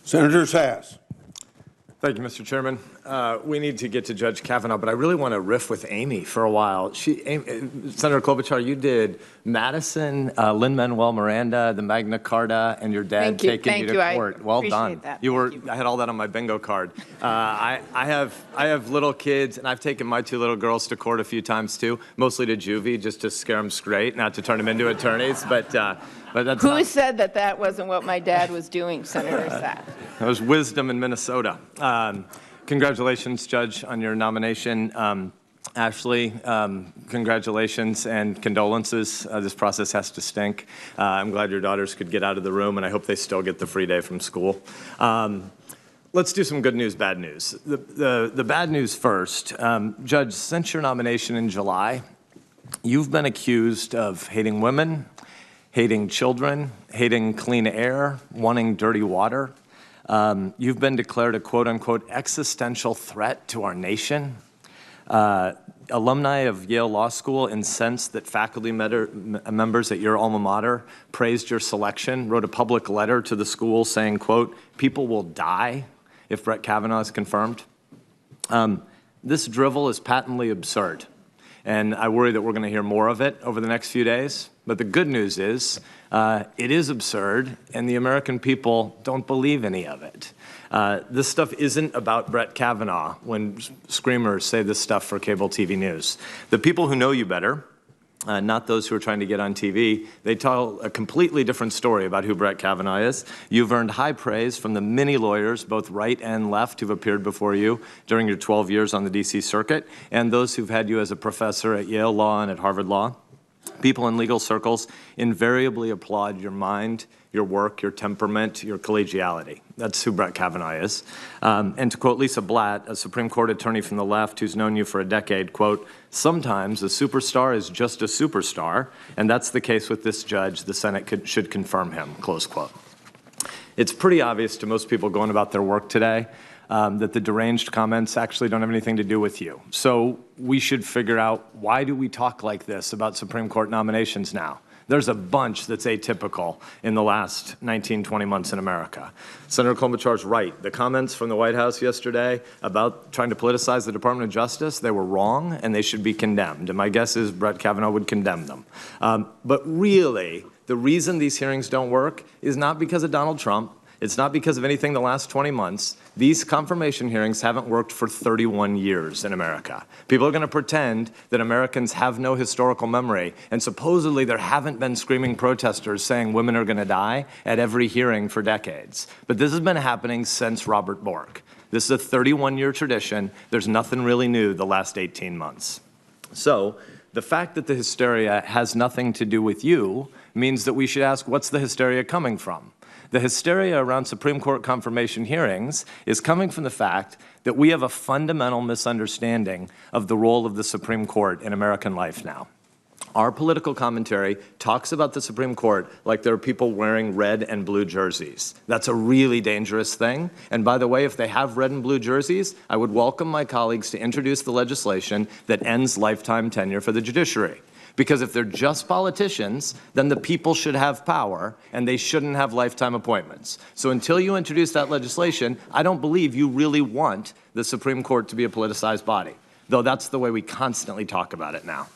Senator Sasse. Thank you, Mr. Chairman. We need to get to Judge Kavanaugh, but I really want to riff with Amy for a while. Senator Klobuchar, you did Madison, Lin-Manuel Miranda, the Magna Carta, and your dad taking you to court. Well done. That. I had all that on my bingo card. I have little kids, and I've taken my two little girls to court a few times too, mostly to juvie, just to scare them straight, not to turn them into attorneys. But that's Who said that that wasn't what my dad was doing, Senator Sasse? That was wisdom in Minnesota. Congratulations, Judge, on your nomination. Ashley, congratulations and condolences. This process has to stink. I'm glad your daughters could get out of the room, and I hope they still get the free day from school. Let's do some good news, bad news. The bad news first. Judge, since your nomination in July, you've been accused of hating women, hating children, hating clean air, wanting dirty water. You've been declared a quote-unquote existential threat to our nation. Alumni of Yale Law School incensed that faculty members at your alma mater praised your selection, wrote a public letter to the school saying, quote, "People will die if Brett Kavanaugh is confirmed." This drivel is patently absurd, and I worry that we're going to hear more of it over the next few days. But the good news is it is absurd, and the American people don't believe any of it. This stuff isn't about Brett Kavanaugh when screamers say this stuff for cable TV news. The people who know you better, not those who are trying to get on TV, they tell a completely different story about who Brett Kavanaugh is. You've earned high praise from the many lawyers, both right and left, who've appeared before you during your 12 years on the D.C. Circuit, and those who've had you as a professor at Yale Law and at Harvard Law. People in legal circles invariably applaud your mind, your work, your temperament, your collegiality. That's who Brett Kavanaugh is. And to quote Lisa Blatt, a Supreme Court attorney from the left who's known you for a decade, quote, "Sometimes a superstar is just a superstar, and that's the case with this judge. The Senate should confirm him," close quote. It's pretty obvious to most people going about their work today that the deranged comments actually don't have anything to do with you. So we should figure out, why do we talk like this about Supreme Court nominations now? There's a bunch that's atypical in the last 19, 20 months in America. Senator Klobuchar's right. The comments from the White House yesterday about trying to politicize the Department of Justice, they were wrong and they should be condemned. And my guess is Brett Kavanaugh would condemn them. But really, the reason these hearings don't work is not because of Donald Trump. It's not because of anything the last 20 months. These confirmation hearings haven't worked for 31 years in America. People are going to pretend that Americans have no historical memory, and supposedly there haven't been screaming protesters saying women are going to die at every hearing for decades. But this has been happening since Robert Bork. This is a 31-year tradition. There's nothing really new the last 18 months. So the fact that the hysteria has nothing to do with you means that we should ask, what's the hysteria coming from? The hysteria around Supreme Court confirmation hearings is coming from the fact that we have a fundamental misunderstanding of the role of the Supreme Court in American life now. Our political commentary talks about the Supreme Court like there are people wearing red and blue jerseys. That's a really dangerous thing. And by the way, if they have red and blue jerseys, I would welcome my colleagues to introduce the legislation that ends lifetime tenure for the judiciary. Because if they're just politicians, then the people should have power, and they shouldn't have lifetime appointments. So until you introduce that legislation, I don't believe you really want the Supreme Court to be a politicized body, though that's the way we constantly talk about it now.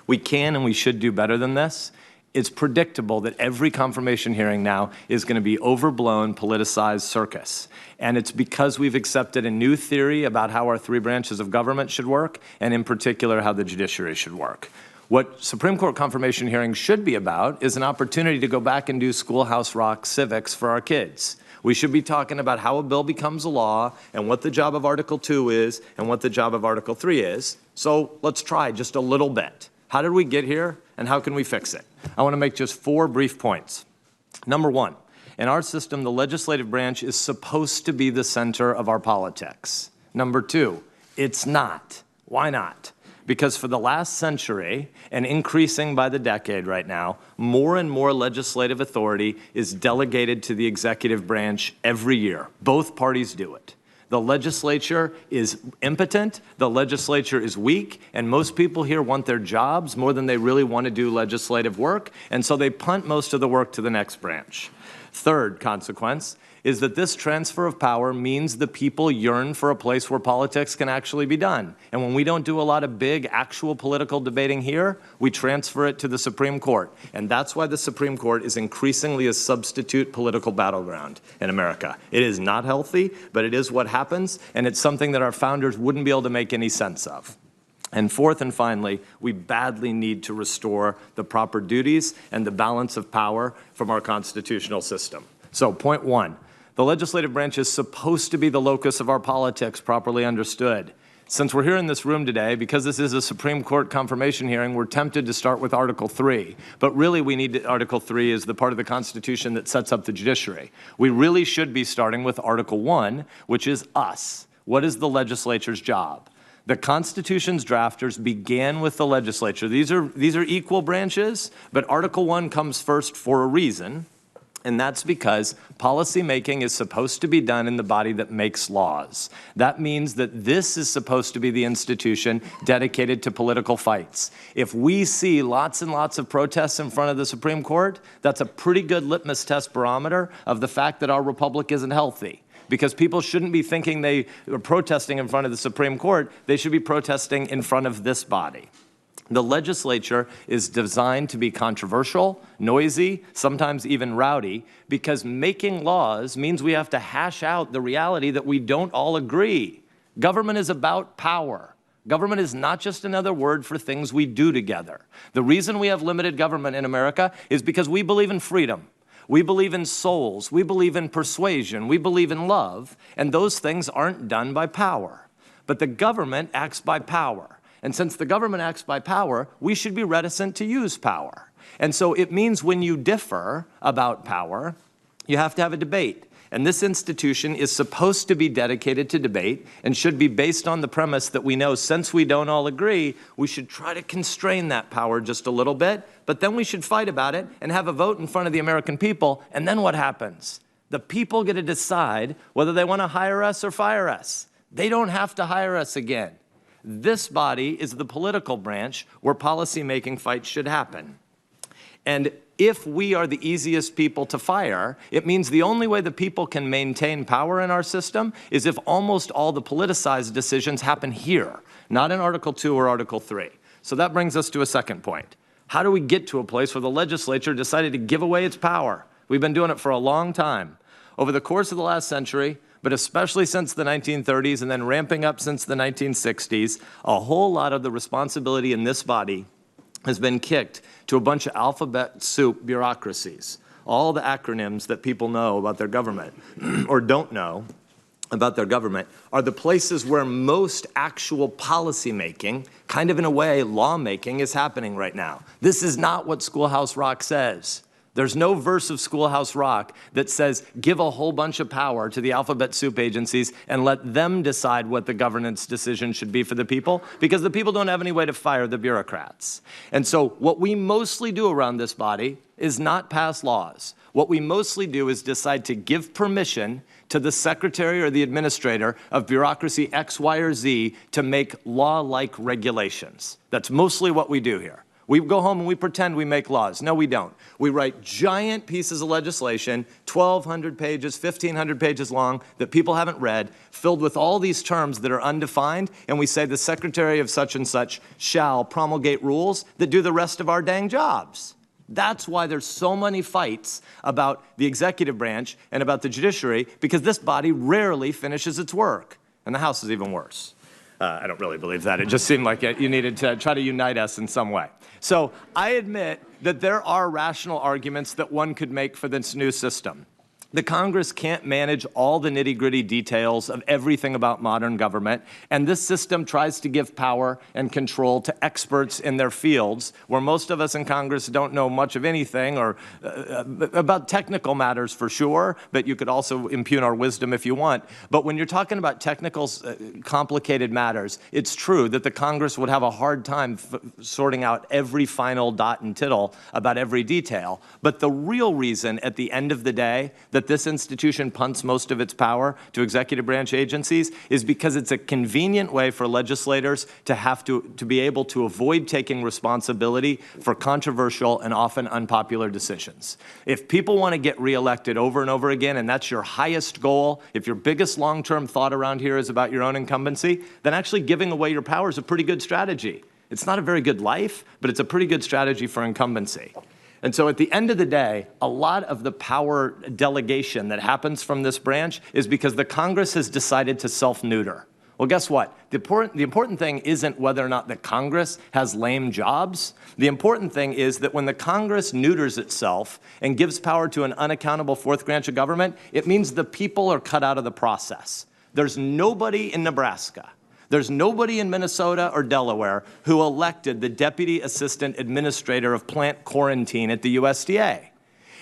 We can and we should do better than this. It's predictable that every confirmation hearing now is going to be overblown, politicized circus. And it's because we've accepted a new theory about how our three branches of government should work, and in particular how the judiciary should work. What Supreme Court confirmation hearings should be about is an opportunity to go back and do schoolhouse rock civics for our kids. We should be talking about how a bill becomes a law and what the job of Article 2 is and what the job of Article 3 is. So let's try just a little bit. How did we get here and how can we fix it? I want to make just 4 brief points. Number 1, in our system, the legislative branch is supposed to be the center of our politics. Number 2, it's not. Why not? Because for the last century, and increasing by the decade right now, more and more legislative authority is delegated to the executive branch every year. Both parties do it. The legislature is impotent, the legislature is weak, and most people here want their jobs more than they really want to do legislative work, and so they punt most of the work to the next branch. Third consequence is that this transfer of power means the people yearn for a place where politics can actually be done. And when we don't do a lot of big actual political debating here, we transfer it to the Supreme Court. And that's why the Supreme Court is increasingly a substitute political battleground in America. It is not healthy, but it is what happens, and it's something that our founders wouldn't be able to make any sense of. And fourth and finally, we badly need to restore the proper duties and the balance of power from our constitutional system. So point one, the legislative branch is supposed to be the locus of our politics, properly understood. Since we're here in this room today, because this is a Supreme Court confirmation hearing, we're tempted to start with Article 3. But really, Article 3 is the part of the Constitution that sets up the judiciary. We really should be starting with Article 1, which is us. What is the legislature's job? The Constitution's drafters began with the legislature. These are equal branches, but Article 1 comes first for a reason, and that's because policymaking is supposed to be done in the body that makes laws. That means that this is supposed to be the institution dedicated to political fights. If we see lots and lots of protests in front of the Supreme Court, that's a pretty good litmus test barometer of the fact that our republic isn't healthy. Because people shouldn't be thinking they are protesting in front of the Supreme Court. They should be protesting in front of this body. The legislature is designed to be controversial, noisy, sometimes even rowdy, because making laws means we have to hash out the reality that we don't all agree. Government is about power. Government is not just another word for things we do together. The reason we have limited government in America is because we believe in freedom. We believe in souls, we believe in persuasion, we believe in love, and those things aren't done by power. But the government acts by power. And since the government acts by power, we should be reticent to use power. And so it means when you differ about power, you have to have a debate. And this institution is supposed to be dedicated to debate and should be based on the premise that we know since we don't all agree, we should try to constrain that power just a little bit, but then we should fight about it and have a vote in front of the American people, and then what happens? The people get to decide whether they want to hire us or fire us. They don't have to hire us again. This body is the political branch where policymaking fights should happen. And if we are the easiest people to fire, it means the only way the people can maintain power in our system is if almost all the politicized decisions happen here, not in Article 2 or Article 3. So that brings us to a second point. How do we get to a place where the legislature decided to give away its power? We've been doing it for a long time. Over the course of the last century, but especially since the 1930s and then ramping up since the 1960s, a whole lot of the responsibility in this body has been kicked to a bunch of alphabet soup bureaucracies. All the acronyms that people know about their government or don't know about their government are the places where most actual policy making, kind of in a way lawmaking, is happening right now. This is not what Schoolhouse Rock says. There's no verse of Schoolhouse Rock that says give a whole bunch of power to the alphabet soup agencies and let them decide what the governance decision should be for the people, because the people don't have any way to fire the bureaucrats. And so what we mostly do around this body is not pass laws. What we mostly do is decide to give permission to the secretary or the administrator of bureaucracy X, Y, or Z to make law-like regulations. That's mostly what we do here. We go home and we pretend we make laws. No, we don't. We write giant pieces of legislation, 1,200 pages, 1,500 pages long, that people haven't read, filled with all these terms that are undefined, and we say the secretary of such and such shall promulgate rules that do the rest of our dang jobs. That's why there's so many fights about the executive branch and about the judiciary, because this body rarely finishes its work. And the House is even worse. I don't really believe that. It just seemed like you needed to try to unite us in some way. So I admit that there are rational arguments that one could make for this new system. The Congress can't manage all the nitty-gritty details of everything about modern government, and this system tries to give power and control to experts in their fields, where most of us in Congress don't know much of anything, or about technical matters for sure, but you could also impugn our wisdom if you want. But when you're talking about technical, complicated matters, it's true that the Congress would have a hard time sorting out every final dot and tittle about every detail. But the real reason, at the end of the day, that that this institution punts most of its power to executive branch agencies is because it's a convenient way for legislators to be able to avoid taking responsibility for controversial and often unpopular decisions. If people want to get reelected over and over again, and that's your highest goal, if your biggest long-term thought around here is about your own incumbency, then actually giving away your power is a pretty good strategy. It's not a very good life, but it's a pretty good strategy for incumbency. And so at the end of the day, a lot of the power delegation that happens from this branch is because the Congress has decided to self-neuter. Well, guess what? The important thing isn't whether or not the Congress has lame jobs. The important thing is that when the Congress neuters itself and gives power to an unaccountable fourth branch of government, it means the people are cut out of the process. There's nobody in Nebraska, there's nobody in Minnesota or Delaware who elected the Deputy Assistant Administrator of Plant Quarantine at the USDA.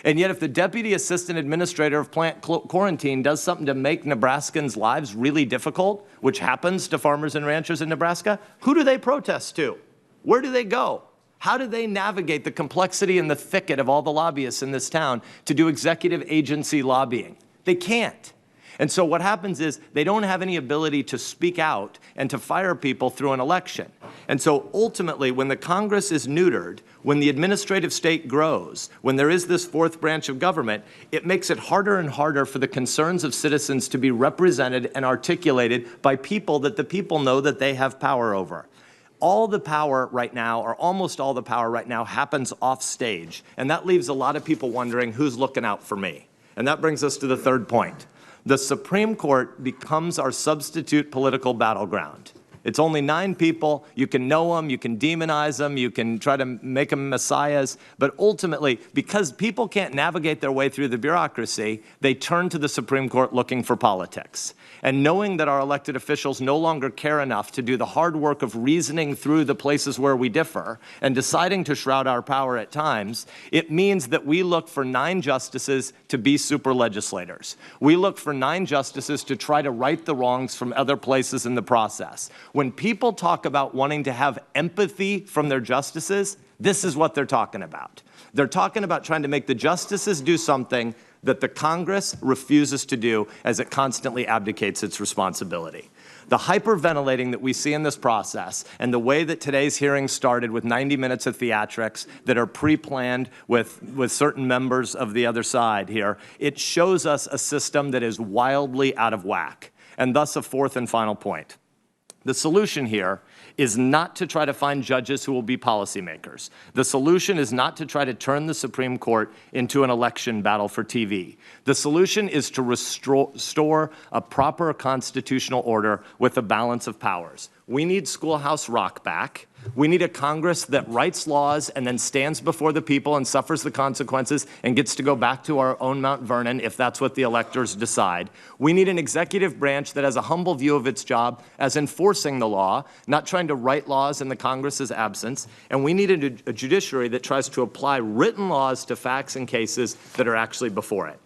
And yet if the Deputy Assistant Administrator of Plant Quarantine does something to make Nebraskans' lives really difficult, which happens to farmers and ranchers in Nebraska, who do they protest to? Where do they go? How do they navigate the complexity and the thicket of all the lobbyists in this town to do executive agency lobbying? They can't. And so what happens is they don't have any ability to speak out and to fire people through an election. And so ultimately, when the Congress is neutered, when the administrative state grows, when there is this fourth branch of government, it makes it harder and harder for the concerns of citizens to be represented and articulated by people that the people know that they have power over. All the power right now, or almost all the power right now, happens off stage. And that leaves a lot of people wondering, who's looking out for me? And that brings us to the third point. The Supreme Court becomes our substitute political battleground. It's only 9 people. You can know them, you can demonize them, you can try to make them messiahs, but ultimately, because people can't navigate their way through the bureaucracy, they turn to the Supreme Court looking for politics. And knowing that our elected officials no longer care enough to do the hard work of reasoning through the places where we differ and deciding to shroud our power at times, it means that we look for 9 justices to be super legislators. We look for 9 justices to try to right the wrongs from other places in the process. When people talk about wanting to have empathy from their justices, this is what they're talking about. They're talking about trying to make the justices do something that the Congress refuses to do as it constantly abdicates its responsibility. The hyperventilating that we see in this process and the way that today's hearing started with 90 minutes of theatrics that are pre-planned with certain members of the other side here, it shows us a system that is wildly out of whack. And thus a fourth and final point. The solution here is not to try to find judges who will be policymakers. The solution is not to try to turn the Supreme Court into an election battle for TV. The solution is to restore a proper constitutional order with a balance of powers. We need Schoolhouse Rock back. We need a Congress that writes laws and then stands before the people and suffers the consequences and gets to go back to our own Mount Vernon if that's what the electors decide. We need an executive branch that has a humble view of its job as enforcing the law, not trying to write laws in the Congress's absence. And we need a judiciary that tries to apply written laws to facts and cases that are actually before it.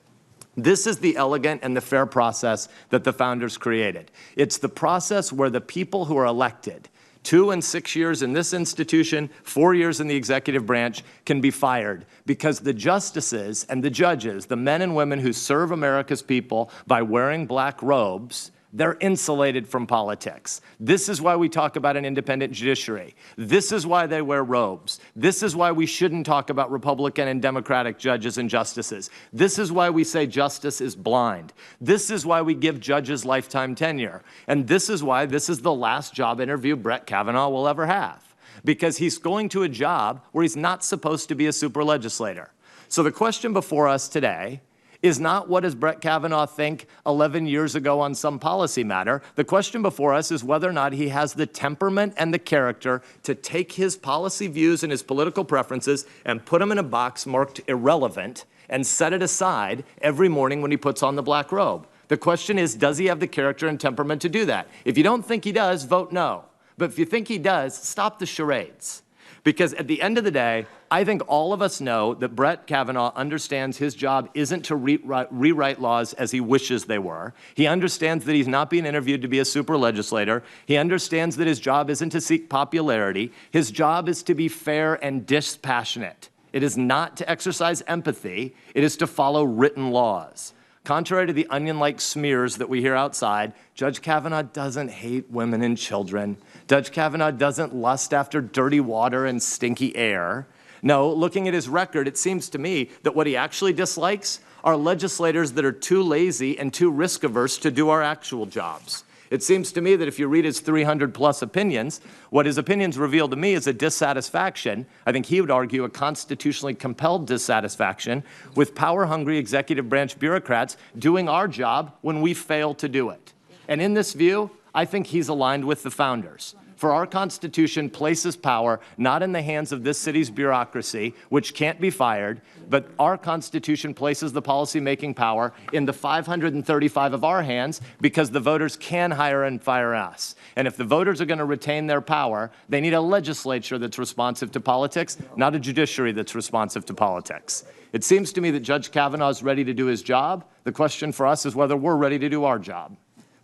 This is the elegant and the fair process that the founders created. It's the process where the people who are elected, 2 and 6 years in this institution, 4 years in the executive branch, can be fired because the justices and the judges, the men and women who serve America's people by wearing black robes, they're insulated from politics. This is why we talk about an independent judiciary. This is why they wear robes. This is why we shouldn't talk about Republican and Democratic judges and justices. This is why we say justice is blind. This is why we give judges lifetime tenure. And this is why this is the last job interview Brett Kavanaugh will ever have, because he's going to a job where he's not supposed to be a super legislator. So the question before us today is not what does Brett Kavanaugh think 11 years ago on some policy matter. The question before us is whether or not he has the temperament and the character to take his policy views and his political preferences and put them in a box marked irrelevant and set it aside every morning when he puts on the black robe. The question is, does he have the character and temperament to do that? If you don't think he does, vote no. But if you think he does, stop the charades. Because at the end of the day, I think all of us know that Brett Kavanaugh understands his job isn't to rewrite laws as he wishes they were. He understands that he's not being interviewed to be a super legislator. He understands that his job isn't to seek popularity. His job is to be fair and dispassionate. It is not to exercise empathy. It is to follow written laws. Contrary to the onion-like smears that we hear outside, Judge Kavanaugh doesn't hate women and children. Judge Kavanaugh doesn't lust after dirty water and stinky air. No, looking at his record, it seems to me that what he actually dislikes are legislators that are too lazy and too risk-averse to do our actual jobs. It seems to me that if you read his 300-plus opinions, what his opinions reveal to me is a dissatisfaction. I think he would argue a constitutionally compelled dissatisfaction with power-hungry executive branch bureaucrats doing our job when we fail to do it. And in this view, I think he's aligned with the founders. For our Constitution places power not in the hands of this city's bureaucracy, which can't be fired, but our Constitution places the policy-making power in the 535 of our hands because the voters can hire and fire us. And if the voters are going to retain their power, they need a legislature that's responsive to politics, not a judiciary that's responsive to politics. It seems to me that Judge Kavanaugh is ready to do his job. The question for us is whether we're ready to do our job.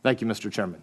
Thank you, Mr. Chairman.